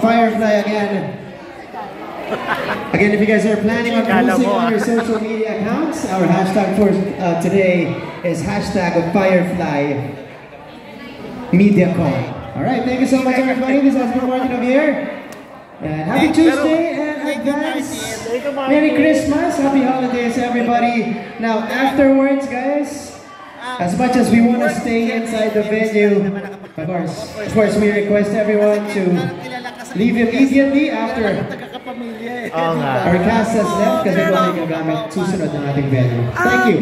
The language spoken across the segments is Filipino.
Firefly again. Again, if you guys are planning on posting on your social media accounts, our hashtag for today is hashtag Firefly MediaCon. Alright, thank you so much everybody. This has been Martin of here. And happy Tuesday and advance Merry Christmas, happy holidays everybody. Now afterwards guys, as much as we want to stay inside the venue, of course we request everyone to leave immediately after our cast has left kasi ito ay gagamit susunod ng ating venue. Thank you.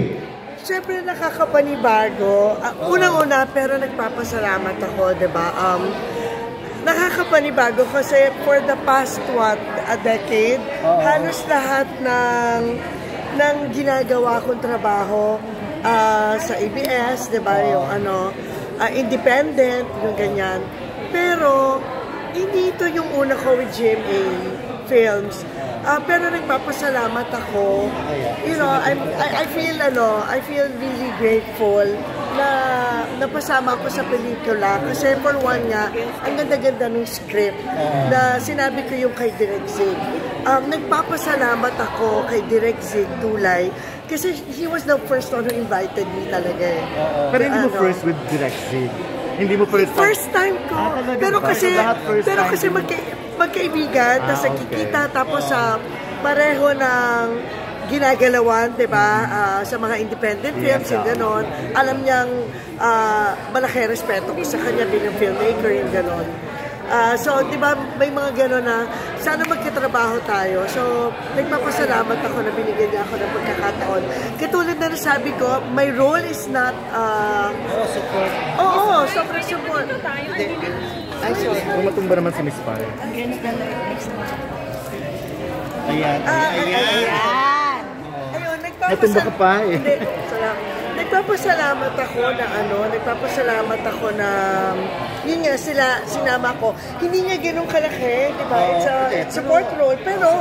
Siyempre nakakapanibago. Unang-una pero nagpapasalamat ako, diba? Nakakapanibago kasi for the past a decade, halos lahat ng ginagawa kong trabaho sa ABS, diba? Yung independent, yung ganyan. Pero hindi ito yung una ko with GMA Films. Pero nagpapasalamat ako. You know, I feel really grateful na napasama ako sa pelikula kasi for one nga, ang ganda-ganda ng script na sinabi ko yung kay Direk Zig. Nagpapasalamat ako kay Direk Zig Dulay kasi he was the first one who invited me talaga eh. Pero hindi mo first with Direk Zig? Hindi mo first time ko. Pero kasi magkaibigan, tapos nagkikita, tapos pareho ng ginagalawan, diba? Sa mga independent films, yung gano'n. Alam niyang malaki respeto ko sa kanya bilang filmmaker, yung gano'n. So, diba, may mga gano'n na sana magkatrabaho tayo. So, nagpapasalamat ako na binigyan niya ako ng pagkakataon. Katulad na nasabi ko, my role is not... support. Oo, sobrang support. Ay, sorry. Tumatumba naman si Miss Pare. Ayan. Ayun, natumba ka pa eh. Hindi, nagpapasalamat ako na yun nga sinama ko. Hindi nga ganun kalaki, di ba? It's a support role, pero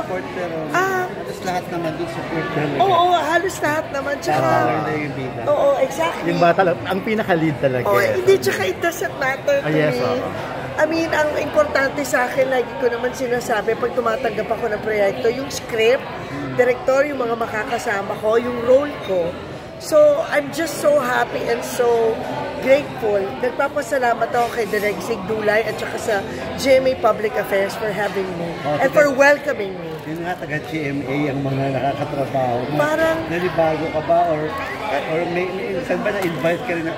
halos lahat naman doon support role. Oo, halos lahat naman. Tsaka, oo, exactly. Yung bata, ang pinaka-lead talaga. Hindi, tsaka it doesn't matter to me. I mean, ang importante sa akin, lagi ko naman sinasabi, pag tumatanggap ako ng proyekto, yung script, director, yung mga makakasama ko, yung role ko. So, I'm just so happy and so grateful. Nagpapasalamat ako kay Direk Zig Dulay at saka sa GMA Public Affairs for having me and for welcoming me. Yun nga, taga-GMA ang mga nakakatrabaho. Parang... Nalibago ka ba? Or may saan ba na-invite ka rin na,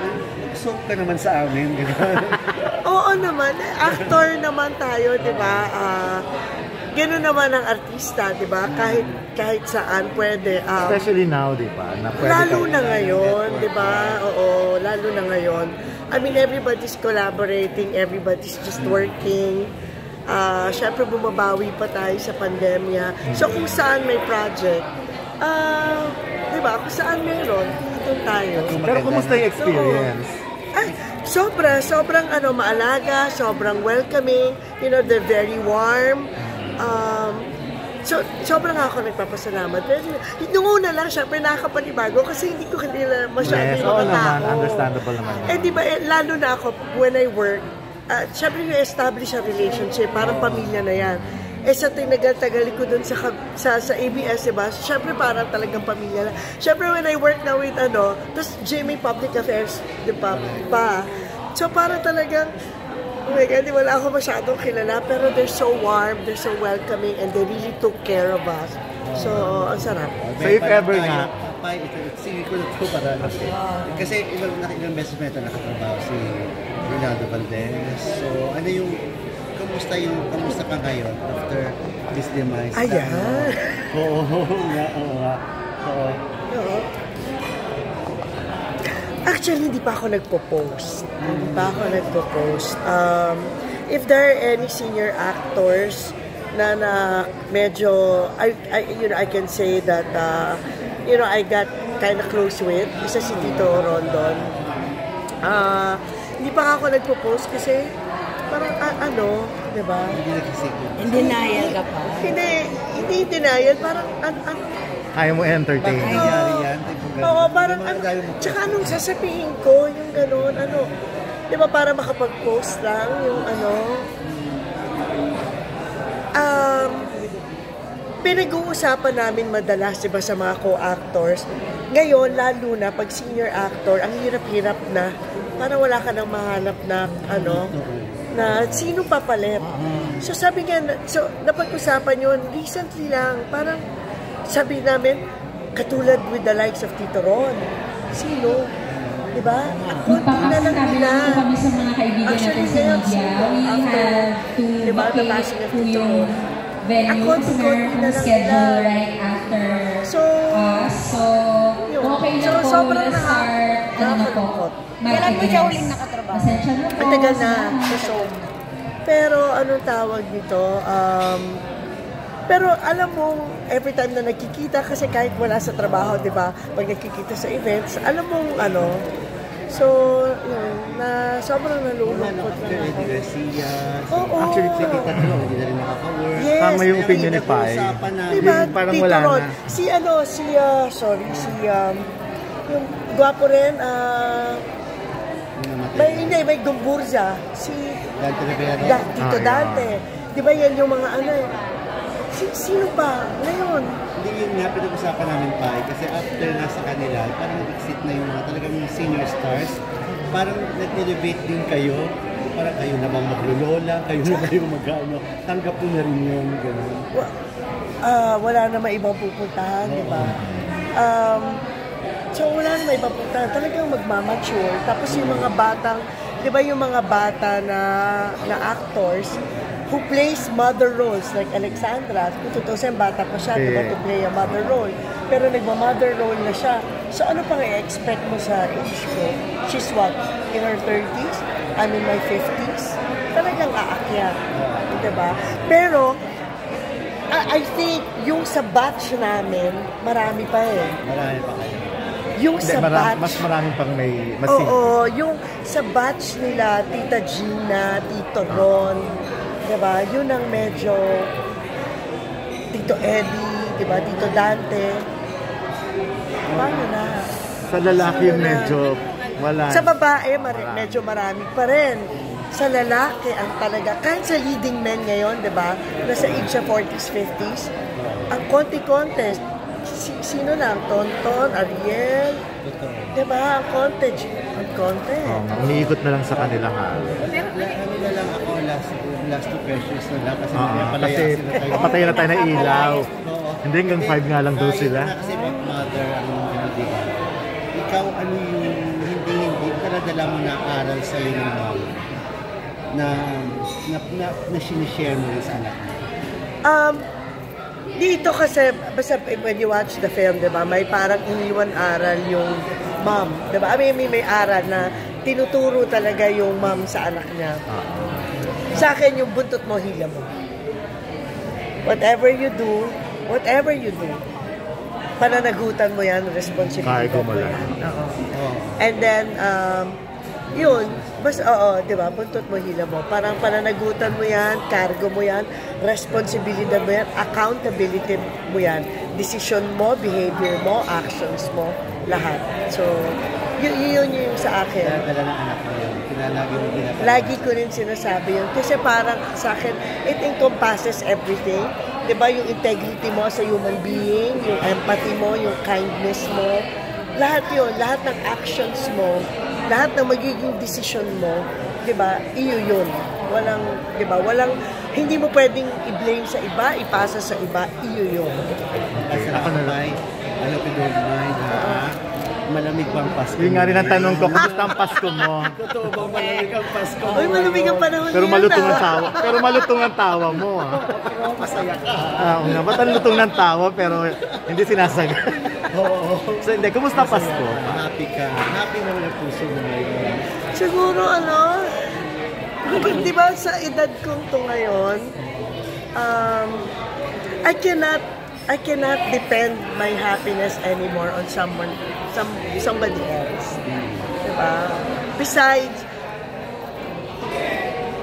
soap ka naman sa amin? Oo naman. Actor naman tayo, di ba? Gano'n naman ang artista, di ba? Kahit saan pwede. Especially now, di ba? Lalo na ngayon, di ba? Oo, lalo na ngayon. I mean, everybody's collaborating, everybody's just working. Siyempre, bumabawi pa tayo sa pandemya. So, kung saan may project, di ba? Kung saan meron, doon tayo. Pero kumusta yung experience? Sobrang maalaga, sobrang welcoming, you know, they're very warm. So, sobrang ako nagpapasalamat. Nung una lang, syempre nakakapanibago kasi hindi ko kanila masyado yung mga tao. Naman, understandable naman. Di ba, lalo na ako, when I work, syempre you establish a relationship, parang pamilya na yan. Sa tinagal-tagal ko dun sa ABS, diba? Syempre parang talagang pamilya na. Syempre when I work na with tapos GMA Public Affairs, diba? So parang talagang, oh my God, wala ako masyadong kilala, pero they're so warm, they're so welcoming, and they really took care of us. So, ang sarap. So if ever nga, sige ko na ito para kasi ilang beses na ito nakatrabaho si Ronaldo Valdez. So, ano yung kamusta ka ngayon after this demise? Ayan! Oo. Actually, hindi pa ako nagpo-post. If there are any senior actors na medyo, I can say that, I got kind of close with, isa si Tito Rondon. Hindi pa ako nagpo-post kasi, parang diba? In denial ka pa? Hindi denial, parang, kaya mo entertain. Oo, parang, tsaka anong sasabihin ko, yung gano'n, di ba para makapag-post lang, yung pinag-uusapan namin madalas, diba, sa mga co-actors. Ngayon, lalo na pag senior actor, ang hirap-hirap na, parang wala ka nang mahanap na, na sino papalit. So sabi nga, so napag-usapan yun, recently lang, parang sabi namin, katulad with the likes of Tito Ron. Sino? Diba? Ang konti na lang nila. Kami sa mga kaibigan natin sa media, we have to vacate to yung venue na schedule right after us. So, okay na po, let's start, ano na po, kailan mo siya uling nakatrabaho? Pasensya na po. Matagal na. So, pero anong tawag dito? Pero alam mo, every time na nagkikita, kasi kahit wala sa trabaho, di ba? Pag nagkikita sa events, alam mo so, yun, na sobrang nalulungkot na ako. Eddie Garcia. Oo. Actually, si Tita Tino, hindi na rin nakaka-work. Yes. Tama yung opinion ni Pai. Diba, Parang Tito wala Ron, na. yung gwapo rin, may Gumburza, si Dante Rivera. Tito Dante. Di ba yan yung mga sino pa ngayon? Hindi yun nga, pinag-usapan namin pa kasi after nasa kanila, parang nag-exit na yung mga talagang senior stars. Parang nag-elevate din kayo. Parang kayo na bang maglulola, kayo na kayo mag-ano. Tanggap po na rin yun, gano'n. Wala na may ibang pupuntahan, di ba? So wala na may ibang pupuntahan. Talagang magmamature. Tapos yung mga batang, di ba yung mga bata na actors, who plays mother roles, like Alexandra, kung tutusin, bata pa siya, diba, to play a mother role. Pero nagma-mother role na siya. So ano pang i-expect mo sa age ko? She's what? In her 30s? I'm in my 50s? Talagang aakyat. Diba? Pero, I think, yung sa batch namin, marami pa eh. Marami pa kayo. Yung sa batch... Mas marami pang may Oo, yung sa batch nila, Tita Gina, Tito Ron, diba? Yun ang medyo Tito Eddie, diba? Tito Dante. Paano na? Sa lalaki yung medyo wala. Sa babae, medyo marami pa rin. Sa lalaki, ang talaga, kahit sa leading men ngayon, diba? Nasa age sa 40s, 50s, ang konti-konti, sino lang? Tonton, Ariel, diba? Ang konti. Umiikot na lang sa kanila nga. Kanila lang ako last 2 questions na lang kasi Kasi papatay na tayo ng ilaw. Hindi, hanggang 5 nga lang daw sila. Kasi mother ang diba? Ikaw, ano yung hindi dala mo na aral sa iyo ng mom na sinishare mo rin sa anak mo? Dito kasi, basta when you watch the film, diba, may parang iniwan aral yung mom. Diba? May aral na tinuturo talaga yung mom sa anak niya. Sa akin, yung buntot mo, hila mo. Whatever you do, pananagutan mo yan, responsibility mo yan. And then, yun, diba, buntot mo, hila mo. Parang pananagutan mo yan, cargo mo yan, responsibilidad mo yan, accountability mo yan, decision mo, behavior mo, actions mo, lahat. So, yun yung sa akin. Dala ng anak mo yun. Lagi ko rin sinasabi yun. Kasi parang sa akin, it encompasses everything. Diba, yung integrity mo sa human being, yung empathy mo, yung kindness mo, lahat yun, lahat ng actions mo, lahat ng magiging decision mo, diba, iyo yun. Hindi mo pwedeng i-blame sa iba, ipasa sa iba, iyo yun. Ako na lang, I hope you don't mind, malamig bang Pasko? Yung nga rin ang tanong ko, kumusta ang Pasko mo? Totoo bang malamig ang Pasko? Uy, malamig ang panahon Pero yan, malutong ang tawa mo. Pero masaya ka. Ba't ang lutong ng tawa pero hindi sinasagot? Oo. So hindi, kumusta Pasko? Happy ka. Happy naman ang puso mo ngayon. Siguro di ba sa edad kong to ngayon, I cannot depend my happiness anymore on somebody else. Diba? Besides,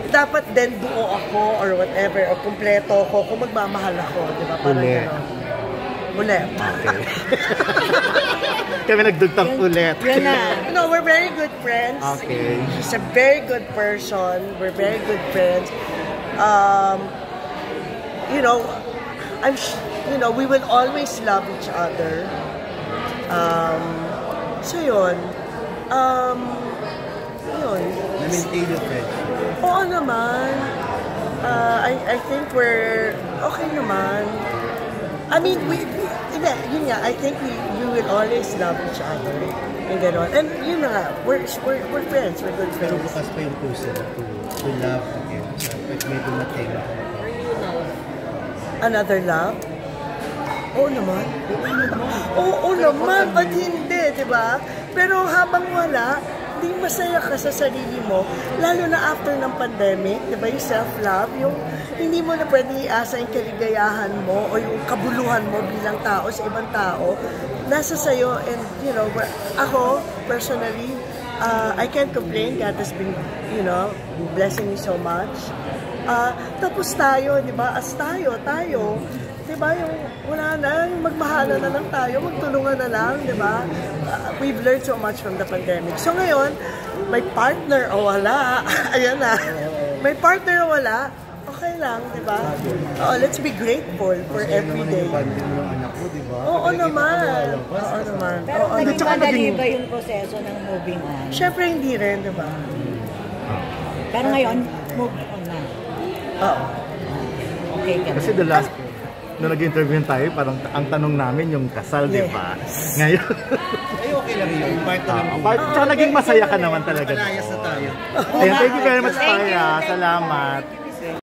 dapat din buo ako or whatever, or kumpleto ako kung magmamahal ako. Diba? Parang gano'n. Ulit. Okay. Kami nagdugtang ulit. No, we're very good friends. Okay. He's a very good person. We're very good friends. You know, you know, we will always love each other. So yun. Yun. Na-maintain yung friendship. Oo naman. I think we're okay naman. I mean, yun nga, I think we will always love each other. And gano'n. And yun na nga, we're friends, we're good Pero friends. bukas pa yung puso to love again. Pag may dumating. Another love? Oo naman. Oo naman, ba't hindi, di ba? Pero habang wala, di masaya ka sa sarili mo, lalo na after ng pandemic, di ba, yung self-love, yung hindi mo na pwede iasa yung kaligayahan mo o yung kabuluhan mo bilang tao sa ibang tao, nasa sayo. And, you know, ako, personally, I can't complain. God has been, you know, blessing me so much. Tapos tayo, di ba, as tayo, di ba, yung wala na, yung magmahala na lang tayo, magtulungan na lang, di ba? We've learned so much from the pandemic. So ngayon, may partner o wala, ayan na, may partner o wala, okay lang, di ba? Let's be grateful for every day. Oo naman. Oo naman. Pero naging madali ba yung proseso ng moving on? Siyempre hindi rin, di ba? Pero ngayon, move on na. Oo. Okay ka. Kasi the last, nung nag-interview tayo, parang ang tanong namin yung kasal, di ba? Ngayon. Ay, okay lang yun. Part na lang. Tsaka naging masaya ka naman talaga. Palayas na tayo. Ayan, thank you very much, Paya. Salamat.